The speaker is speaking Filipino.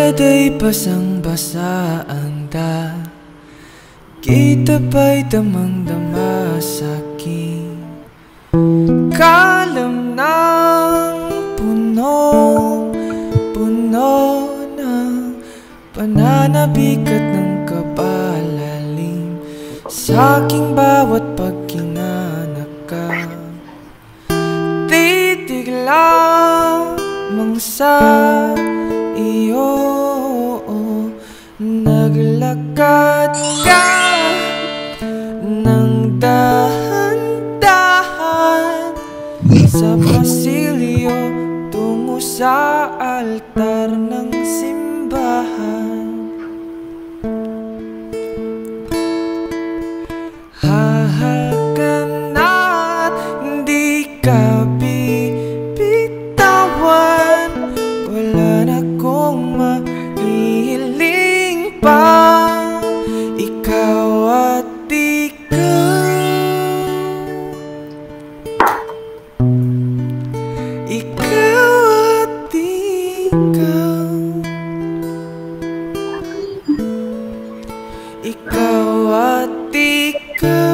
Daday basang-basa ang kita pa'y damang-dama sa'kin. Kalam ng punong-puno ng pananabik at ng kapalalim sa'king bawat pagkinana ka. Titig lamang sa iyo, naglakad ka ng dahan-dahan sa pasilyo tungo sa altar ng simbahan. Hahagan at hindi ka bibitawan, wala na kong mahihiling pa. Ikaw at ikaw, ikaw at ikaw, ikaw at ikaw.